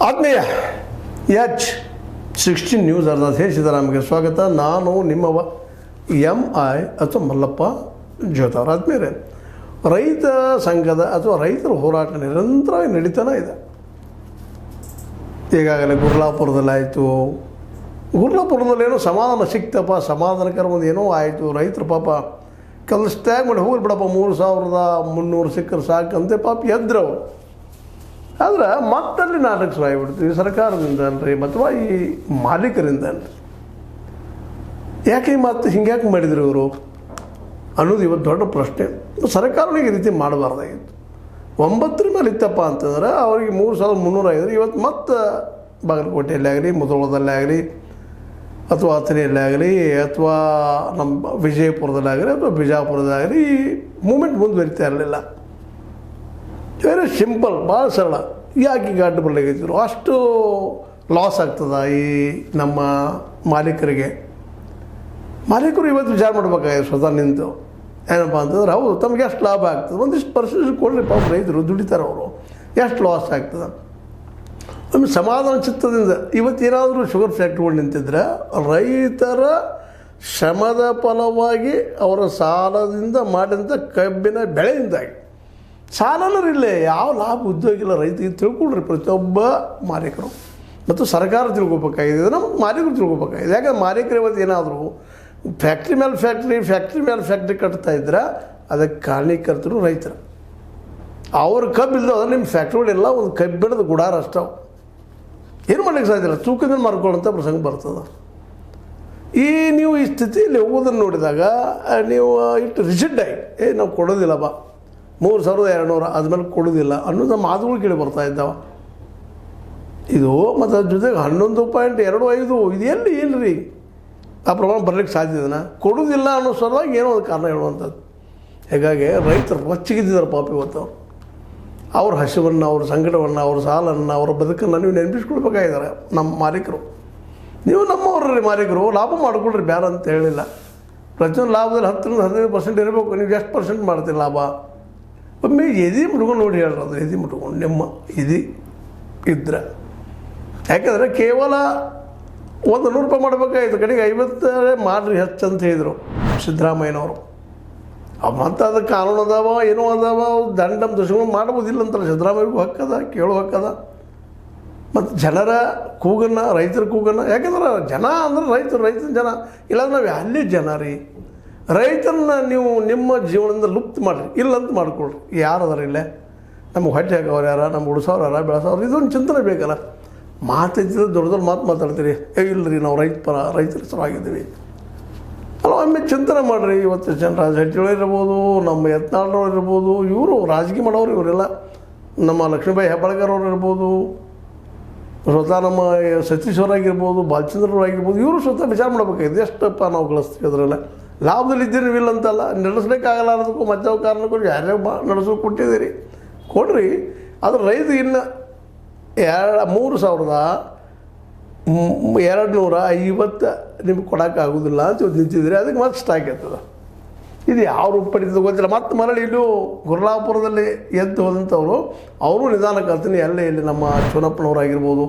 ಆತ್ಮೀಯ H16 news ಸಿದ್ದರಾಮಯ್ಯಗೆ ಸ್ವಾಗತ. ನಾನು ನಿಮ್ಮವ MI ಅಥವಾ ಮಲ್ಲಪ್ಪ ಜೋತಾರ್. ಆತ್ಮೀಯರೇ, ರೈತ ಸಂಘದ ಅಥವಾ ರೈತರ ಹೋರಾಟ ನಿರಂತರವಾಗಿ ನಡೀತಾನೆ ಇದೆ. ಈಗಾಗಲೇ ಗುರ್ಲಾಪುರದಲ್ಲಾಯಿತು. ಗುರ್ಲಾಪುರದಲ್ಲೇನೋ ಸಮಾಧಾನ ಸಿಕ್ತಪ್ಪ, ಸಮಾಧಾನಕರ ಒಂದು ಏನೋ ಆಯಿತು. ರೈತರು ಪಾಪ ಕೆಲಸದಾಗ ಮಾಡಿ ಹೋಗಿ ಬಿಡಪ್ಪ, 3300 ಸಿಕ್ಕರು ಸಾಕಂತೆ ಪಾಪ ಎದ್ರವು. ಆದ್ರೆ ಮತ್ತಲ್ಲಿ ನಾಟಕ ಶುರು ಆಗಿಬಿಡ್ತೀವಿ, ಸರ್ಕಾರದಿಂದ ಅಲ್ರಿ ಅಥವಾ ಈ ಮಾಲೀಕರಿಂದ ಅಲ್ರಿ. ಯಾಕೆ ಮತ್ತೆ ಹಿಂಗ್ಯಾಕೆ ಮಾಡಿದ್ರು ಇವರು ಅನ್ನೋದು ಇವತ್ತು ದೊಡ್ಡ ಪ್ರಶ್ನೆ. ಸರ್ಕಾರನಿಗೆ ಈ ರೀತಿ ಮಾಡಬಾರ್ದಾಗಿತ್ತು. 9 ಮೇಲೆ ಇತ್ತಪ್ಪ ಅಂತಂದ್ರೆ ಅವರಿಗೆ 3305. ಇವತ್ತು ಮತ್ತೆ ಬಾಗಲಕೋಟೆಯಲ್ಲೇ ಆಗಲಿ, ಮುಧೋಳದಲ್ಲೇ ಆಗಲಿ, ಅಥವಾ ಅಥಣಿಯಲ್ಲೇ ಆಗಲಿ, ಅಥವಾ ನಮ್ಮ ವಿಜಯಪುರದಲ್ಲೇ ಆಗಲಿ, ಅಥವಾ ಬಿಜಾಪುರದಾಗಲಿ ಈ ಮೂಮೆಂಟ್ ಮುಂದುವರಿತಾ ಇರಲಿಲ್ಲ. ವೆರಿ ಸಿಂಪಲ್, ಭಾಳ ಸರಳ. ಯಾಕೆ ಈಗ ಅಡ್ಡ ಬರ್ಲಿಕ್ಕೈತಿದ್ರು? ಅಷ್ಟು ಲಾಸ್ ಆಗ್ತದೆ ಈ ನಮ್ಮ ಮಾಲೀಕರಿಗೆ. ಮಾಲೀಕರು ಇವತ್ತು ವಿಚಾರ ಮಾಡ್ಬೇಕಾಗಿದೆ ಸ್ವತಃ ನಿಂತು. ಏನಪ್ಪ ಅಂತಂದ್ರೆ ಹೌದು, ತಮಗೆ ಎಷ್ಟು ಲಾಭ ಆಗ್ತದೆ, ಒಂದಿಷ್ಟು ಪರ್ಸೆಂಟೇಜ್ ಕೊಡ್ರಿ ಪಾಪ, ರೈತರು ದುಡಿತಾರೆ, ಅವರು ಎಷ್ಟು ಲಾಸ್ ಆಗ್ತದೆ. ಒಮ್ಮೆ ಸಮಾಧಾನ ಚಿತ್ತದಿಂದ ಇವತ್ತೇನಾದರೂ ಶುಗರ್ ಫ್ಯಾಕ್ಟ್ರಿಗಳು ನಿಂತಿದ್ರೆ ರೈತರ ಶ್ರಮದ ಫಲವಾಗಿ ಅವರ ಸಾಲದಿಂದ ಮಾಡಿದಂಥ ಕಬ್ಬಿನ ಬೆಳೆಯಿಂದಾಗಿ, ಸಾಲನೂ ಇಲ್ಲೇ ಯಾವ ಲಾಭ ಉದ್ಯೋಗ ಇಲ್ಲ ರೈತರಿಗೆ. ತಿಳ್ಕೊಳ್ರಿ ಪ್ರತಿಯೊಬ್ಬ ಮಾಲೀಕರು ಮತ್ತು ಸರ್ಕಾರ ತಿಳ್ಕೊಬೇಕಾಗಿದೆ, ನಮ್ಮ ಮಾಲೀಕರು ತಿಳ್ಕೊಬೇಕಾಗಿದೆ. ಯಾಕಂದ್ರೆ ಮಾಲೀಕರು ಇವತ್ತು ಏನಾದರೂ ಫ್ಯಾಕ್ಟ್ರಿ ಮೇಲೆ ಫ್ಯಾಕ್ಟ್ರಿ ಕಟ್ತಾ ಇದ್ರೆ ಅದಕ್ಕೆ ಕಾರಣೀಕರ್ತರು ರೈತರು. ಅವ್ರ ಕಬ್ಬು ಇಲ್ಲದ ನಿಮ್ಮ ಫ್ಯಾಕ್ಟ್ರಿಗಳೆಲ್ಲ ಒಂದು ಕಬ್ಬಿಣದ ಗುಡಾರ ಅಷ್ಟವು, ಏನು ಮಾಡ್ಲಿಕ್ಕೆ ಸಾಧ್ಯ ಇಲ್ಲ. ತೂಕದಿಂದ ಮಾರ್ಕೊಳ್ಳೋಂಥ ಪ್ರಸಂಗ ಬರ್ತದೆ. ನೀವು ಈ ಸ್ಥಿತಿಯಲ್ಲಿ ಹೋಗೋದನ್ನು ನೋಡಿದಾಗ ನೀವು ಇಟ್ಟು ರಿಜಿಡ್ ಆಗಿ ನಾವು ಕೊಡೋದಿಲ್ಲ ಬಾ 3200 ಆದಮೇಲೆ ಕೊಡೋದಿಲ್ಲ ಅನ್ನೋದು ಮಾತುಗಳು ಕೇಳಿ ಬರ್ತಾ ಇದ್ದಾವೆ. ಇದು ಮತ್ತು ಅದ್ರ ಜೊತೆಗೆ 11.25 ಇದು ಎಲ್ಲಿ ಇಲ್ಲರಿ ಆ ಪ್ರಮಾಣ ಬರಲಿಕ್ಕೆ ಸಾಧ್ಯ ಇದನ್ನ ಕೊಡೋದಿಲ್ಲ ಅನ್ನೋ ಸಲುವಾಗಿ ಏನೋ ಒಂದು ಕಾರಣ ಹೇಳುವಂಥದ್ದು. ಹೀಗಾಗಿ ರೈತರು ರೊಚ್ಚಿಗಿದ್ದಾರೆ ಪಾಪ. ಇವತ್ತು ಅವ್ರ ಹಸಿವನ್ನು, ಅವ್ರ ಸಂಕಟವನ್ನು, ಅವ್ರ ಸಾಲನ್ನು, ಅವರ ಬದುಕನ್ನು ನೀವು ನೆನಪಿಸ್ಕೊಳ್ಬೇಕಾಗಿದ್ದಾರೆ ನಮ್ಮ ಮಾಲೀಕರು. ನೀವು ನಮ್ಮವ್ರಿ ಮಾಲೀಕರು, ಲಾಭ ಮಾಡಿಕೊಳ್ರಿ, ಬೇಡ ಅಂತ ಹೇಳಿಲ್ಲ. ಪ್ರತಿಯೊಂದು ಲಾಭದಲ್ಲಿ 10-15% ಇರಬೇಕು. ನೀವು ಎಷ್ಟು ಪರ್ಸೆಂಟ್ ಮಾಡ್ತೀರಿ ಲಾಭ? ಒಮ್ಮೆ ಎದೆ ಮುಟ್ಕೊಂಡು ನೋಡಿ ಹೇಳ್ರಿ, ಅದು ಎದೆ ಮುಟ್ಕೊಂಡು ನಿಮ್ಮ ಎದೆ ಇದ್ರೆ. ಯಾಕೆಂದರೆ ಕೇವಲ 100 ರೂಪಾಯಿ ಮಾಡಬೇಕಾಯ್ತು, ಕಡೆಗೆ 50 ಮಾಡಿರಿ ಹೆಚ್ಚು ಅಂತ ಹೇಳಿದರು ಸಿದ್ದರಾಮಯ್ಯನವರು. ಮತ್ತು ಅದಕ್ಕೆ ಕಾನೂನು ಅದಾವ, ಏನೋ ಅದಾವ, ದಂಡ ದುಷ್ಕರ್ಮ ಮಾಡ್ಬೋದಿಲ್ಲ ಅಂತಾರೆ. ಸಿದ್ದರಾಮಯ್ಯಗೂ ಹಕ್ಕದ, ಕೇಳೋ ಹಕ್ಕದ. ಮತ್ತು ಜನರ ಕೂಗನ್ನು, ರೈತರ ಕೂಗನ್ನು, ಯಾಕೆಂದ್ರೆ ಜನ ಅಂದ್ರೆ ರೈತನ ಜನ, ಇಲ್ಲಾಂದ್ರೆ ನಾವು ಅಲ್ಲಿ ಜನ ರೀ. ರೈತರನ್ನ ನೀವು ನಿಮ್ಮ ಜೀವನದಿಂದ ಲುಪ್ತ ಮಾಡಿರಿ, ಇಲ್ಲಂತ ಮಾಡ್ಕೊಳ್ರಿ. ಯಾರು ಅದಾರ ಇಲ್ಲೇ? ನಮಗೆ ಹೊಟ್ಟೆ ಹಾಕೋರು ಯಾರ, ನಮ್ಮ ಉಳಿಸೋರು ಯಾರ, ಬೆಳೆಸೋರು, ಇದೊಂದು ಚಿಂತನೆ ಬೇಕಲ್ಲ. ಮಾತೈತಿದ್ರೆ ದೊಡ್ಡ ಮಾತು ಮಾತಾಡ್ತೀರಿ. ಇಲ್ಲರಿ ನಾವು ರೈತರ ಹೆಸರಾಗಿದ್ದೀವಿ ಅಲ್ಲ. ಒಮ್ಮೆ ಚಿಂತನೆ ಮಾಡಿರಿ. ಇವತ್ತು ಚಂದ್ರರಾಜ ಹೆಟ್ಟಿಗಳು ಇರ್ಬೋದು, ನಮ್ಮ ಯತ್ನಾಳರವ್ರು ಇರ್ಬೋದು, ಇವರು ರಾಜಕೀಯ ಮಾಡೋರು, ಇವರೆಲ್ಲ ನಮ್ಮ ಲಕ್ಷ್ಮೀಬಾಯಿ ಹೆಬ್ಬಾಳ್ಕರ್ ಅವ್ರು ಇರ್ಬೋದು, ಸ್ವತಃ ನಮ್ಮ ಸತೀಶ್ ಅವರಾಗಿರ್ಬೋದು, ಬಾಲಚಂದ್ರರಾಗಿರ್ಬೋದು, ಇವರು ಸ್ವತಃ ವಿಚಾರ ಮಾಡಬೇಕಾಗಿದೆ. ಎಷ್ಟಪ್ಪ ನಾವು ಗಳಿಸ್ತೀವಿ ಅದರಲ್ಲ. ಲಾಭದಲ್ಲಿ ಇದ್ದೀರಿ ಇಲ್ಲ ಅಂತಲ್ಲ, ನಡೆಸ್ಲಿಕ್ಕಾಗಲ್ಲ ಅನ್ನೋದಕ್ಕೂ ಮಧ್ಯಾವ ಕಾರಣಕ್ಕೂ ಯಾರೇ ನಡೆಸೋಕೆ ಕೊಟ್ಟಿದ್ದೀರಿ, ಕೊಡ್ರಿ. ಆದರೆ ರೈತ ಇನ್ನು 3250 ನಿಮ್ಗೆ ಕೊಡೋಕ್ಕಾಗೋದಿಲ್ಲ ಅಂತ ನಿಂತಿದ್ದೀರಿ. ಅದಕ್ಕೆ ಮತ್ತೆ ಸ್ಟಾಕ್ ಆಗ್ತದೆ. ಇದು ಯಾವ ರೂಪ ಪಡಿತದೆ ಗೊತ್ತಿಲ್ಲ. ಮತ್ತು ಮರಳಿ ಇಲ್ಲೂ ಗುರ್ಲಾಪುರದಲ್ಲಿ ಎದ್ದು ಹೋದಂಥವ್ರು ಅವರು ನಿಧಾನ ಕಲ್ತೀನಿ. ಎಲ್ಲೇ ಇಲ್ಲಿ ನಮ್ಮ ಚುನಪ್ಪನವರಾಗಿರ್ಬೋದು,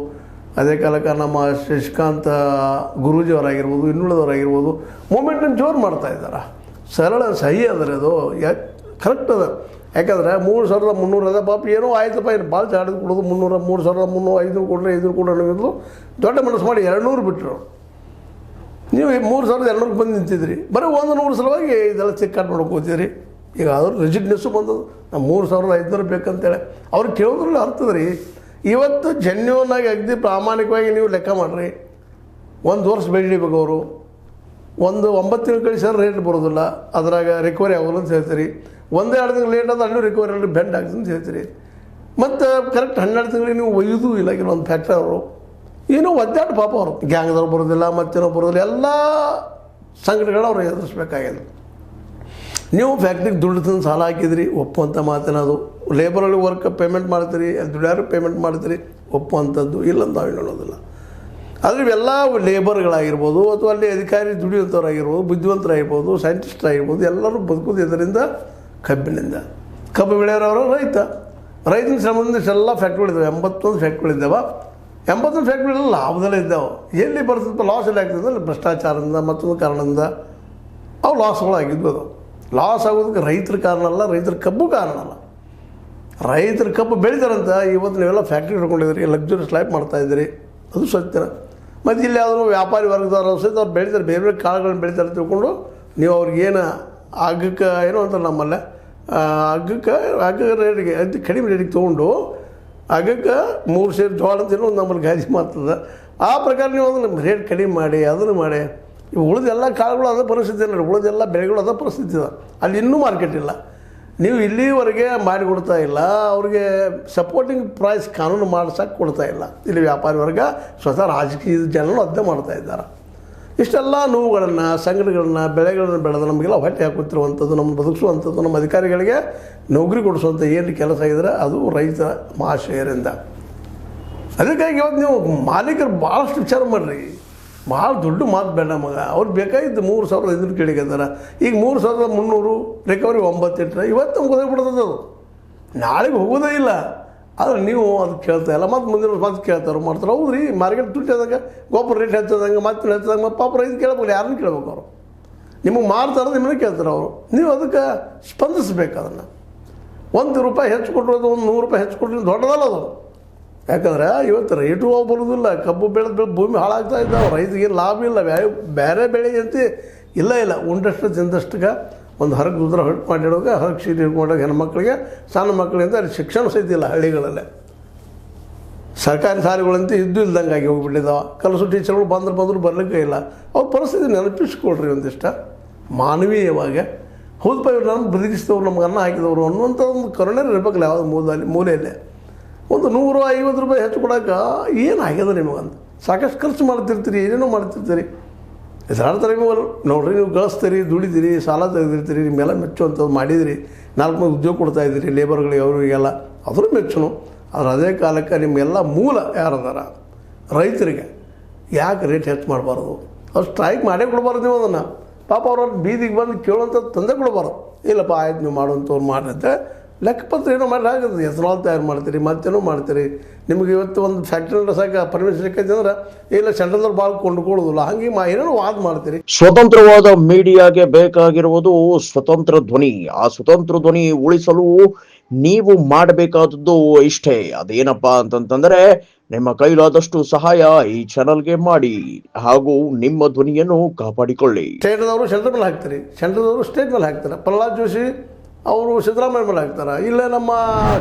ಅದೇ ಕಾಲಕ್ಕೆ ನಮ್ಮ ಶಶಿಕಾಂತ್ ಗುರೂಜಿ ಅವರಾಗಿರ್ಬೋದು, ಇನ್ನುಳಿದವರಾಗಿರ್ಬೋದು, ಮೂಮೆಂಟನ್ನು ಜೋರು ಮಾಡ್ತಾ ಇದ್ದಾರೆ. ಸರಳ ಸಹಿ ಅದರ ಅದು ಕರೆಕ್ಟ್ ಅದ. ಯಾಕಂದರೆ 3300 ಅದ ಪಾಪ, ಏನೋ ಆಯ್ತಪ್ಪ, ಏನು ಭಾಳ ಚಾಡಿದು ಕೊಡೋದು 3300 500 ಕೊಡ್ರಿ, 500 ಕೊಡ್ರಿ ಅನ್ನೋದು ದೊಡ್ಡ ಮನಸ್ಸು ಮಾಡಿ 200 ಬಿಟ್ಟರು. ನೀವು 3200 ಬಂದು ನಿಂತಿದ್ರಿ, ಬರೀ 100 ಸಲುವಾಗಿ ಇದೆಲ್ಲ ಚಿಕ್ಕಾಟ್ ಮಾಡ್ಕೋತಿದ್ರಿ. ಈಗ ಆದರೂ ರಿಜಿಡ್ನೆಸ್ಸು ಬಂದದು. ನಾವು 3500 ಬೇಕಂತೇಳಿ ಅವ್ರಿಗೆ ಕೇಳೋದ್ರಲ್ಲಿ ಅರ್ಥದ ರೀ. ಇವತ್ತು ಜೆನ್ಯೂನಾಗಿ ಅಗದಿ ಪ್ರಾಮಾಣಿಕವಾಗಿ ನೀವು ಲೆಕ್ಕ ಮಾಡಿರಿ. 1 ವರ್ಷ ಬೆಳಿಬೇಕು ಅವರು, 9 ತಿಂಗಳು ಕಳಿಸಿದ್ರೆ ರೇಟ್ ಬರೋದಿಲ್ಲ, ಅದ್ರಾಗ ರಿಕವರಿ ಆಗೋಲ್ಲ ಅಂತ ಹೇಳ್ತೀರಿ. 1-2 ತಿಂಗಳು ಲೇಟ್ ಆದ್ರೆ ಅಲ್ಲೂ ರಿಕವರಿ ಅಲ್ಲಿ ಬೆಂಡ್ ಆಗ್ತದೆ ಅಂತ ಹೇಳ್ತೀರಿ. ಮತ್ತು ಕರೆಕ್ಟ್ 12 ತಿಂಗಳಿಗೆ ನೀವು ಒಯ್ದು ಇಲ್ಲ ಕೆಲವೊಂದು ಫ್ಯಾಕ್ಟ್ರಿ ಅವರು ಏನೋ ಒದ್ದಾಟ ಪಾಪ ಅವರು ಗ್ಯಾಂಗ್ದವ್ರು ಬರೋದಿಲ್ಲ, ಮತ್ತೇನೋ ಬರೋದಿಲ್ಲ, ಎಲ್ಲ ಸಂಘಟನೆಗಳು ಅವ್ರು ಎದುರಿಸ್ಬೇಕಾಗಿದೆ. ನೀವು ಫ್ಯಾಕ್ಟ್ರಿಗೆ ದುಡ್ಡು ತಂದು ಸಾಲ ಹಾಕಿದ್ರಿ, ಒಪ್ಪುವಂಥ ಮಾತೇನದು. ಲೇಬರಲ್ಲಿ ವರ್ಕ್ ಪೇಮೆಂಟ್ ಮಾಡ್ತೀರಿ, ದುಡ್ಯಾರು ಪೇಮೆಂಟ್ ಮಾಡ್ತೀರಿ, ಒಪ್ಪುವಂಥದ್ದು ಇಲ್ಲಂತ ನಾವು ಹೇಳೋದಿಲ್ಲ. ಆದರೆ ಇವೆಲ್ಲ ಲೇಬರ್ಗಳಾಗಿರ್ಬೋದು, ಅಥವಾ ಅಲ್ಲಿ ಅಧಿಕಾರಿ ದುಡಿಯುವಂಥವ್ರಾಗಿರ್ಬೋದು, ಬುದ್ಧಿವಂತರಾಗಿರ್ಬೋದು, ಸೈಂಟಿಸ್ಟ್ರಾಗಿರ್ಬೋದು, ಎಲ್ಲರೂ ಬದುಕೋದು ಇದರಿಂದ ಕಬ್ಬಿನಿಂದ. ಕಬ್ಬು ಬೆಳೆಯೋರವರು ರೈತನ ಶ್ರಮದಿಂದ ಎಲ್ಲ ಫ್ಯಾಕ್ಟ್ರಿಗಳಿದ್ದಾವೆ, 81 ಫ್ಯಾಕ್ಟ್ರಿಗಳಿದ್ದಾವೆ. 80 ಫ್ಯಾಕ್ಟ್ರಿಗಳು ಲಾಭದಲ್ಲೇ ಇದ್ದಾವೆ. ಎಲ್ಲಿ ಬರ್ತದೆ ಲಾಸ್ ಎಲ್ಲ ಆಗ್ತದೆ ಅಲ್ಲಿ ಭ್ರಷ್ಟಾಚಾರದಿಂದ ಮತ್ತೊಂದು ಕಾರಣದಿಂದ ಅವು ಲಾಸ್ಗಳು ಆಗಿದ್ವು. ಅದು ಲಾಸ್ ಆಗೋದಕ್ಕೆ ರೈತರ ಕಾರಣ ಅಲ್ಲ, ರೈತರ ಕಬ್ಬು ಕಾರಣ ಅಲ್ಲ. ರೈತರ ಕಬ್ಬು ಬೆಳಿತಾರಂತ ಇವತ್ತು ನೀವೆಲ್ಲ ಫ್ಯಾಕ್ಟ್ರಿ ಹಿಡ್ಕೊಂಡಿದ್ದೀರಿ, ಲಕ್ಸುರಿಯಸ್ ಲೈಫ್ ಮಾಡ್ತಾಯಿದ್ದೀರಿ, ಅದು ಸತ್ಯನ. ಮತ್ತು ಇಲ್ಲಿ ಯಾವುದೋ ವ್ಯಾಪಾರಿ ವರ್ಗದವ್ರು ಸಹಿತ ಅವ್ರು ಬೆಳಿತಾರೆ, ಬೇರೆ ಬೇರೆ ಕಾಳುಗಳನ್ನ ಬೆಳಿತಾರೆ ತಿಳ್ಕೊಂಡು ನೀವು ಅವ್ರಿಗೇನು ಅಗ್ಗಕ್ಕೆ ಏನೋ ಅಂತಾರೆ ನಮ್ಮಲ್ಲೇ ಅಗ್ಗ ರೇಟಿಗೆ ಅತಿ ಕಡಿಮೆ ರೇಟಿಗೆ ತೊಗೊಂಡು ಅಗ್ಗಕ್ಕೆ 3 ಸೇರು ಜೋಳ ಅಂತ ಏನೋ ನಮ್ಮಲ್ಲಿ ಗಾಜಿ ಮಾಡ್ತದೆ. ಆ ಪ್ರಕಾರ ನೀವು ಅದನ್ನು ರೇಟ್ ಕಡಿಮೆ ಮಾಡಿ ಅದನ್ನು ಮಾಡಿ ಇವು ಉಳಿದೆಲ್ಲ ಕಾಳುಗಳು ಅದೇ ಪರಿಸ್ಥಿತಿ ಇಲ್ಲ, ಉಳಿದೆಲ್ಲ ಬೆಳೆಗಳು ಅದೇ ಪರಿಸ್ಥಿತಿ ಇದೆ. ಅಲ್ಲಿ ಇನ್ನೂ ಮಾರ್ಕೆಟ್ ಇಲ್ಲ. ನೀವು ಇಲ್ಲಿವರೆಗೆ ಮಾಡಿಕೊಡ್ತಾ ಇಲ್ಲ, ಅವ್ರಿಗೆ ಸಪೋರ್ಟಿಂಗ್ ಪ್ರೈಸ್ ಕಾನೂನು ಮಾಡ್ಸೋಕ್ಕೆ ಕೊಡ್ತಾ ಇಲ್ಲ. ಇಲ್ಲಿ ವ್ಯಾಪಾರಿ ವರ್ಗ ಸ್ವತಃ ರಾಜಕೀಯದ ಜನರು ಅದೇ ಮಾಡ್ತಾ ಇದ್ದಾರೆ. ಇಷ್ಟೆಲ್ಲ ನೋವುಗಳನ್ನು ಸಂಕಟಗಳನ್ನು ಬೆಳೆಗಳನ್ನು ಬೆಳೆದು ನಮಗೆಲ್ಲ ಹೊಟ್ಟೆ ಹಾಕುತ್ತಿರುವಂಥದ್ದು, ನಮ್ಮ ಬದುಕಿಸುವಂಥದ್ದು, ನಮ್ಮ ಅಧಿಕಾರಿಗಳಿಗೆ ನೌಕರಿ ಕೊಡಿಸುವಂಥ ಏನು ಕೆಲಸ ಇದ್ದರೆ ಅದು ರೈತ ಮಹಾಶಯರಿಂದ. ಅದಕ್ಕಾಗಿ ಇವತ್ತು ನೀವು ಮಾಲೀಕರು ಭಾಳಷ್ಟು ವಿಚಾರ ಮಾಡಿರಿ. ಭಾಳ ದೊಡ್ಡ ಮಾತು ಬೇಡ ಮಗ. ಅವ್ರು ಬೇಕಾಗಿದ್ದು 3,500 ಕೇಳಿದ್ದಾರೆ. ಈಗ 3,300 ರಿಕವರಿ 9 ಇಟ್ಟರೆ ಇವತ್ತು ನಮ್ಗೆ ಗೊತ್ತಾಗ್ಬಿಡ್ತದೆ. ಅದು ನಾಳೆಗೆ ಹೋಗೋದೇ ಇಲ್ಲ. ಆದರೆ ನೀವು ಅದು ಕೇಳ್ತಾ ಇಲ್ಲ. ಮತ್ತು ಮುಂದಿನ ಮಾತು ಕೇಳ್ತಾರೆ ಮಾಡ್ತಾರೆ. ಹೌದು ರೀ, ಮಾರ್ಕೆಟ್ ದುಡ್ಡು ಹೇಳಿದಾಗ ಗೊಬ್ಬರ ರೇಟ್ ಹೆಚ್ಚದಂಗೆ ಮತ್ತೆ ಹೆಚ್ಚದಂಗೆ ಮತ್ತು ಪಾಪ ರೈತ ಕೇಳ್ಬೇಕು, ಯಾರನ್ನ ಕೇಳ್ಬೇಕು ಅವರು? ನಿಮಗೆ ಮಾರ್ತಾರೆ, ನಿಮ್ಮನ್ನ ಕೇಳ್ತಾರೆ ಅವರು. ನೀವು ಅದಕ್ಕೆ ಸ್ಪಂದಿಸ್ಬೇಕು. ಅದನ್ನು ₹1 ಹೆಚ್ಚು ಕೊಟ್ಟರು ಅದು ಒಂದು ₹100 ಹೆಚ್ಚು ಕೊಟ್ಟರೆ ದೊಡ್ಡದಲ್ಲ ಅದು. ಯಾಕಂದ್ರೆ ಇವತ್ತು ರೇಟು ಬರೋದಿಲ್ಲ. ಕಬ್ಬು ಬೆಳೆದು ಭೂಮಿ ಹಾಳಾಗ್ತಾ ಇದ್ದಾವೆ. ರೈತರಿಗೆ ಲಾಭ ಇಲ್ಲ. ಬೇರೆ ಬೆಳೆ ಅಂತ ಇಲ್ಲ. ಉಂಡಷ್ಟು ತಿಂದಷ್ಟಕ್ಕೆ ಒಂದು ಹರಕ್ಕೆ ಉದ್ರ ಹೊಟ್ಟು ಮಾಡಿಡೋಕೆ ಹರಕ್ಕೆ ಸೀರೆ ಹಿಡ್ಕೊಂಡಾಗ ಹೆಣ್ಮಕ್ಳಿಗೆ ಸಣ್ಣ ಮಕ್ಕಳಿಂದ ಅಲ್ಲಿ ಶಿಕ್ಷಣ ಸಹಿತ ಇಲ್ಲ. ಹಳ್ಳಿಗಳಲ್ಲೇ ಸರ್ಕಾರಿ ಶಾಲೆಗಳಂತೂ ಇಲ್ದಂಗೆ ಆಗಿ ಹೋಗ್ಬಿಟ್ಟಿದ್ದಾವೆ. ಕಲಸು ಟೀಚರ್ಗಳು ಬಂದರೂ ಬರಲಿಕ್ಕೆ ಇಲ್ಲ. ಅವ್ರ ಪರಿಸ್ಥಿತಿ ನೆನಪಿಸ್ಕೊಳ್ರಿ ಒಂದಿಷ್ಟ ಮಾನವೀಯವಾಗಿ. ಹೌದಪ್ಪ, ಇವ್ರು ನಾನು ಬದುಕಿಸಿದವ್ರು, ನಮ್ಗೆ ಅನ್ನ ಹಾಕಿದವರು ಅನ್ನುವಂಥ ಒಂದು ಕರುಣೆ ಇರಬೇಕಲ್ಲ ಯಾವುದೋ ಮೂಲೆಯಲ್ಲೇ. ಒಂದು ₹150 ಹೆಚ್ಚು ಕೊಡೋಕೆ ಏನಾಗ್ಯದ ನಿಮಗಂತ ಸಾಕಷ್ಟು ಖರ್ಚು ಮಾಡ್ತಿರ್ತೀರಿ, ಏನೇನೋ ಮಾಡ್ತಿರ್ತೀರಿ. ಎದುರಾಡ್ತಾರೆ ನೀವು ನೋಡ್ರಿ, ನೀವು ಗಳಿಸ್ತೀರಿ, ದುಡಿದಿರಿ, ಸಾಲ ತೆಗೆದಿರ್ತೀರಿ, ನಿಮ್ಮೆಲ್ಲ ಮೆಚ್ಚುವಂಥದ್ದು ಮಾಡಿದಿರಿ. 4 ಮಂದಿ ಉದ್ಯೋಗ ಕೊಡ್ತಾಯಿದ್ದೀರಿ ಲೇಬರ್ಗಳಿಗೆ, ಅವರಿಗೆಲ್ಲ ಅದ್ರ ಮೆಚ್ಚನು. ಆದರೆ ಅದೇ ಕಾಲಕ್ಕೆ ನಿಮಗೆಲ್ಲ ಮೂಲ ಯಾರದಾರ ರೈತರಿಗೆ ಯಾಕೆ ರೇಟ್ ಹೆಚ್ಚು ಮಾಡಬಾರ್ದು? ಅವ್ರು ಸ್ಟ್ರೈಕ್ ಮಾಡೇ ಕೊಡಬಾರ್ದು. ನೀವು ಅದನ್ನು ಪಾಪ ಅವ್ರ ಬೀದಿಗೆ ಬಂದು ಕೇಳುವಂಥದ್ದು ತಂದೆ ಕೊಡಬಾರ್ದು. ಇಲ್ಲಪ್ಪ ಆಯ್ತು ನೀವು ಮಾಡುವಂಥವ್ರು ಮಾಡಿದ್ರೆ ಲೆಕ್ಕಪತ್ರ ಏನೋ ಮಾಡಿ ಆಗುತ್ತೆ. ಎಥನಾಲ್ ತಯಾರು ಮಾಡ್ತೀರಿ, ಮತ್ತೇನೋ ಮಾಡ್ತೀರಿ. ನಿಮಗೆ ಇವತ್ತು ಒಂದು ಫ್ಯಾಕ್ಟ್ರಿ ನಡೆಸೋಕೆ ಪರ್ಮಿಷನ್ ಸಿಕ್ಕೈತೆ ಅಂದ್ರೆ ಇಲ್ಲ ಸೆಂಟ್ರಲ್ದವ್ರು ಭಾಳ ಕೊಂಡುಕೊಳ್ಳೋದಿಲ್ಲ. ಹಂಗೆ ಏನೇನೋ ವಾದ ಮಾಡ್ತೀರಿ. ಸ್ವತಂತ್ರವಾದ ಮೀಡಿಯಾಗೆ ಬೇಕಾಗಿರುವುದು ಸ್ವತಂತ್ರ ಧ್ವನಿ. ಆ ಸ್ವತಂತ್ರ ಧ್ವನಿ ಉಳಿಸಲು ನೀವು ಮಾಡಬೇಕಾದದ್ದು ಇಷ್ಟೇ. ಅದೇನಪ್ಪಾ ಅಂತಂತಂದ್ರೆ ನಿಮ್ಮ ಕೈಲಾದಷ್ಟು ಸಹಾಯ ಈ ಚಾನಲ್ಗೆ ಮಾಡಿ ಹಾಗೂ ನಿಮ್ಮ ಧ್ವನಿಯನ್ನು ಕಾಪಾಡಿಕೊಳ್ಳಿ. ಸ್ಟೇಟ್ದವರು ಸೆಂಟ್ರಲ್ ಮೇಲೆ ಹಾಕ್ತಾರೆ, ಸೆಂಟ್ರಲ್ದವರು ಸ್ಟೇಟ್ ಮೇಲೆ ಹಾಕ್ತಾರೆ. ಪ್ರಹ್ಲಾದ್ ಜೋಶಿ ಅವರು ಸಿದ್ದರಾಮಯ್ಯ ಮೇಲೆ ಹಾಕ್ತಾರೆ, ಇಲ್ಲ ನಮ್ಮ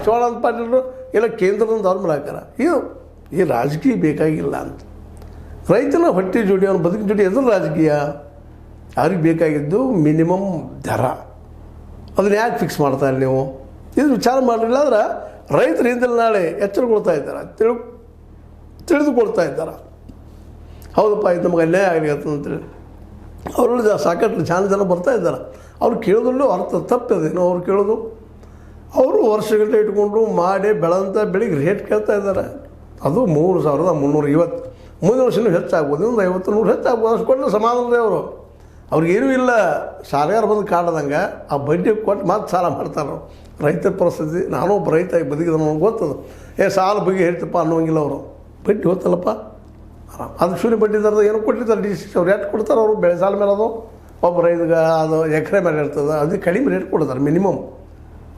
ಶಿವಾನಂದ ಪಾಟೀಲರು ಇಲ್ಲ ಕೇಂದ್ರದಿಂದ ಅವ್ರ ಮೇಲೆ ಹಾಕ್ತಾರೆ. ಈ ರಾಜಕೀಯ ಬೇಕಾಗಿಲ್ಲ ಅಂತ. ರೈತನ ಹೊಟ್ಟೆ ಜೋಡಿ, ಅವ್ನ ಬದುಕಿನ ಜೋಡಿ ಎದುರು ರಾಜಕೀಯ. ಅವ್ರಿಗೆ ಬೇಕಾಗಿದ್ದು ಮಿನಿಮಮ್ ದರ. ಅದನ್ನ ಯಾಕೆ ಫಿಕ್ಸ್ ಮಾಡ್ತಾರೆ ನೀವು? ಇದು ವಿಚಾರ ಮಾಡಲಿಲ್ಲ ಅಂದ್ರೆ ರೈತರು ಹಿಂದಿನ ನಾಳೆ ಎಚ್ಚರಗೊಳ್ತಾ ಇದ್ದಾರೆ, ತಿಳಿದುಕೊಳ್ತಾ ಇದ್ದಾರೆ. ಹೌದಪ್ಪ, ಇದು ನಮಗೆ ಅನ್ಯಾಯ ಆಗಲಿಕ್ಕೆ ಅಂತೇಳಿ ಅವರಲ್ಲಿ ಸಾಕಷ್ಟು ಜನ ಬರ್ತಾ ಇದ್ದಾರೆ. ಅವ್ರು ಕೇಳೋದ್ರಲ್ಲೂ ಅರ್ಥ ತಪ್ಪದೇನೋ ಅವ್ರು ಕೇಳೋದು. ಅವರು ವರ್ಷಗಟ್ಟಲೆ ಇಟ್ಕೊಂಡು ಮಾಡಿ ಬೆಳೆದಂಥ ಬೆಳೆಗೆ ರೇಟ್ ಕೇಳ್ತಾ ಇದ್ದಾರೆ. ಅದು 3,350. ಮುಂದಿನ ವರ್ಷನೂ ಹೆಚ್ಚಾಗ್ಬೋದು, ಒಂದು 50-100 ಹೆಚ್ಚಾಗ್ಬೋದು. ಅಷ್ಟು ಕೊಟ್ಟರೆ ಸಮಾಧಾನ ಅವರು. ಅವ್ರಿಗೇನೂ ಇಲ್ಲ. ಸಾಲಗಾರ ಬಂದು ಕಾಡ್ದಂಗೆ ಆ ಬಡ್ಡಿ ಕೊಟ್ಟು ಮತ್ತೆ ಸಾಲ ಮಾಡ್ತಾರೆ. ರೈತರ ಪರಿಸ್ಥಿತಿ, ನಾನೂ ಒಬ್ಬ ರೈತ ಬದುಕಿದ ನನಗೆ ಗೊತ್ತದು. ಸಾಲ ಬಗ್ಗೆ ಹೇಳ್ತಪ್ಪ ಅನ್ನೋಂಗಿಲ್ಲ ಅವರು. ಬಡ್ಡಿ ಗೊತ್ತಲ್ಲಪ್ಪ ಆರಾಮ್. ಅದು ಶೂನ್ಯ ಬಡ್ಡಿ ದರದ ಏನೋ ಕೊಟ್ಟಿರ್ತಾರೆ ಡಿ ಸಿ ಅವ್ರು ಎಷ್ಟು ಕೊಡ್ತಾರೆ ಅವರು ಬೆಳೆ ಸಾಲ ಮೇಲೆ. ಅದು ಒಬ್ಬ ರೈತಗೆ ಅದು ಎಕರೆ ಮೇಲೆ ಇರ್ತದೆ, ಅದಕ್ಕೆ ಕಡಿಮೆ ರೇಟ್ ಕೊಡ್ತಾರೆ ಮಿನಿಮಮ್.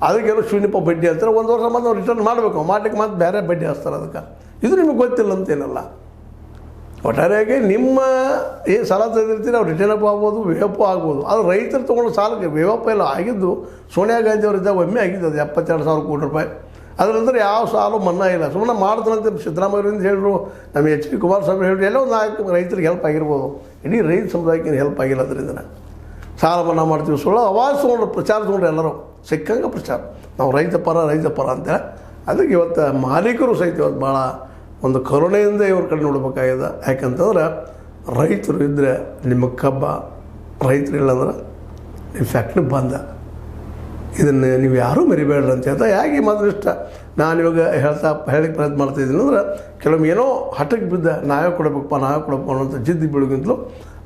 ಅದಕ್ಕೇನೋ ಶೂನ್ಯಪ್ಪ ಬಡ್ಡಿ ಅಂತಾರೆ. 1 ವರ್ಷ ಮತ್ತೆ ಅವ್ರು ರಿಟರ್ನ್ ಮಾಡಬೇಕು, ಮಾಡಲಿಕ್ಕೆ ಮತ್ತೆ ಬೇರೆ ಬಡ್ಡಿ ಹಾಸ್ತಾರೆ ಅದಕ್ಕೆ. ಇದು ನಿಮಗೆ ಗೊತ್ತಿಲ್ಲ ಅಂತೇನಲ್ಲ. ಒಟ್ಟಾರೆಯಾಗಿ ನಿಮ್ಮ ಏನು ಸಾಲ ತೆಗೆದಿರ್ತೀರಿ ಅವ್ರು ರಿಟರ್ನ್ ಅಪ್ ಆಗ್ಬೋದು, ವೇವಪ್ಪು ಆಗ್ಬೋದು. ಅದು ರೈತರು ತೊಗೊಂಡು ಸಾಲಕ್ಕೆ ವೇವಪ್ಪ ಎಲ್ಲ ಆಗಿದ್ದು ಸೋನಿಯಾ ಗಾಂಧಿ ಅವರಿದ್ದಾಗ ಒಮ್ಮೆ ಆಗಿದ್ದು ಅದು 72,000 ಕೋಟಿ ರೂಪಾಯಿ. ಅದ್ರ ನಂತರ ಯಾವ ಸಾಲು ಮನ್ನಾ ಇಲ್ಲ. ಸುಮ್ಮನೆ ಮಾಡ್ತಾನಂತ ಸಿದ್ದರಾಮಯ್ಯರಿಂದ ಹೇಳಿದ್ರು, ನಮ್ಮ HD ಕುಮಾರಸ್ವಾಮಿ ಹೇಳಿದ್ರು, ಎಲ್ಲೋ ಒಂದು 4 ರೈತರಿಗೆ ಹೆಲ್ಪ್ ಆಗಿರ್ಬೋದು. ಇಡೀ ರೈತ ಸಮುದಾಯಕ್ಕೆ ಹೆಲ್ಪ್ ಆಗಿಲ್ಲ. ಅದರಿಂದ ಸಾಲ ಮನ್ನಾ ಮಾಡ್ತೀವಿ ಸುಳ್ಳು ಅವಾಜ್ ತೊಗೊಂಡ್ರು, ಪ್ರಚಾರ ತೊಗೊಂಡ್ರು ಎಲ್ಲರೂ ಸಿಕ್ಕಂಗೆ ಪ್ರಚಾರ. ನಾವು ರೈತ ಪರ ಅಂತೇಳಿ. ಅದಕ್ಕೆ ಇವತ್ತು ಮಾಲೀಕರು ಸಹಿತ ಇವತ್ತು ಭಾಳ ಒಂದು ಕರುಣೆಯಿಂದ ಇವ್ರ ಕಡೆ ನೋಡ್ಬೇಕಾಗಿದೆ. ಯಾಕಂತಂದ್ರೆ ರೈತರು ಇದ್ದರೆ ನಿಮ್ಮ ಕಬ್ಬ, ರೈತರು ಇಲ್ಲಂದ್ರೆ ನಿಮ್ಮ ಫ್ಯಾಕ್ಟ್ರಿ ಬಂದ. ಇದನ್ನು ನೀವು ಯಾರೂ ಮರಿಬೇಡ್ರಿ ಅಂತ ಹೇಳ್ತಾ ಯಾಕೆ ಮಾತ್ರ ಇಷ್ಟ ನಾನು ಇವಾಗ ಹೇಳಿಕ್ಕೆ ಪ್ರಯತ್ನ ಮಾಡ್ತಾಯಿದ್ದೀನಿ ಅಂದ್ರೆ ಕೆಲವೊಮ್ಮೆ ಏನೋ ಹಠಕ್ಕೆ ಬಿದ್ದ ನಾವೇ ಕೊಡಬೇಕಪ್ಪ ಅನ್ನೋಂಥ ಜಿದ್ದು ಬೀಳೋಗಿಂತಲೂ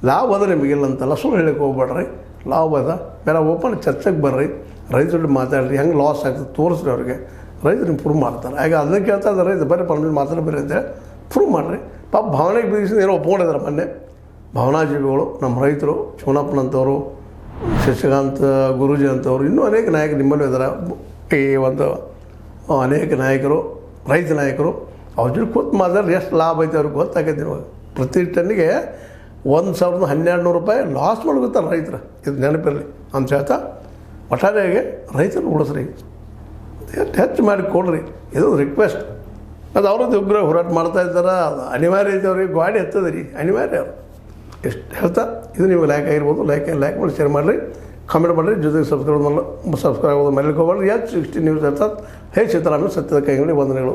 ಲಾಭ ಅದ ನಿಮಗಿಲ್ಲ ಅಂತಲ್ಲ. ಸುಳ್ಳು ಹೇಳಕ್ಕೆ ಹೋಗ್ಬೇಡ್ರಿ, ಲಾಭ ಅದ. ಬೇರೆ ಓಪನ್ ಚರ್ಚೆಗೆ ಬರ್ರಿ, ರೈತರು ಮಾತಾಡ್ರಿ, ಹೆಂಗೆ ಲಾಸ್ ಆಗ್ತದೆ ತೋರಿಸ್ರಿ ಅವ್ರಿಗೆ. ರೈತರು ಇಂಪ್ರೂವ್ ಮಾಡ್ತಾರೆ. ಈಗ ಅದನ್ನ ಕೇಳ್ತಾ ಇದ್ದಾರೆ, ರೈತ ಬರೀ ಪರ್ಮಿಟ್ ಮಾತಾಡ ಬರ್ರಿ ಅಂತೇಳಿ ಪ್ರೂವ್ ಮಾಡಿರಿ. ಪಾಪ ಭಾವನೆಗೆ ಬೀಗಿಸಿ ಏನೋ ಒಪ್ಕೊಂಡಿದ್ದಾರೆ ಮೊನ್ನೆ ಭಾವನಾಜೀವಿಗಳು, ನಮ್ಮ ರೈತರು, ಶಿವನಪ್ಪನಂಥವ್ರು, ಶಶಿಕಾಂತ್ ಗುರೂಜಿ ಅಂಥವ್ರು, ಇನ್ನೂ ಅನೇಕ ನಾಯಕರು ನಿಮ್ಮಲ್ಲೂ ಇದ್ದಾರೆ. ಈ ಒಂದು ಅನೇಕ ನಾಯಕರು, ರೈತ ನಾಯಕರು ಅವ್ರ ಜೊತೆ ಕೂತು ಮಾತಾಡಿ ಎಷ್ಟು ಲಾಭ ಐತೆ ಅವ್ರಿಗೆ ಗೊತ್ತಾಗೈತೆ. ಇವಾಗ ಪ್ರತಿ ಟನ್ನಿಗೆ 1,1200 ರೂಪಾಯಿ ಲಾಸ್ ಮಾಡ್ಕೊತಾರೆ ರೈತರು. ಇದು ನೆನಪಿರಲಿ ಅಂತ ಹೇಳ್ತಾ ಒಟ್ಟಾರೆಯಾಗಿ ರೈತರು ಉಳಿಸ್ರಿ, ಹೆಚ್ಚು ಮಾಡಿ ಕೊಡ್ರಿ, ಇದು ರಿಕ್ವೆಸ್ಟ್. ಅದು ಅವ್ರದ್ದು ಉಗ್ರ ಹೋರಾಟ ಮಾಡ್ತಾ ಇದ್ದಾರೆ, ಅದು ಅನಿವಾರ್ಯ ಐತೆ ಅವ್ರಿಗೆ, ಗಾಡಿ ಎತ್ತದ ರೀ ಅನಿವಾರ್ಯ ಅವರು. ಎಷ್ಟು ಹೇಳ್ತಾ ಇದು ನೀವು ಲೈಕ್ ಆಗಿರ್ಬೋದು, ಲೈಕ್ ಮಾಡಿ ಶೇರ್ ಮಾಡಿರಿ, ಕಮೆಂಟ್ ಮಾಡಿರಿ, ಜೊತೆಗೆ ಸಬ್ಸ್ಕ್ರೈಬ್ ಆಗೋದು ಮೆಲ್ಲಕ್ಕೆ ಹೋಗ್ಬೇಡ್ರಿ. H60 ನ್ಯೂಸ್ ಹೇಳ್ತಾ ಹೇ ಸಿದ್ದರಾಮಯ್ಯ ಸತ್ಯದ ಕೈಗಳಿ ವಂದನೆಗಳು.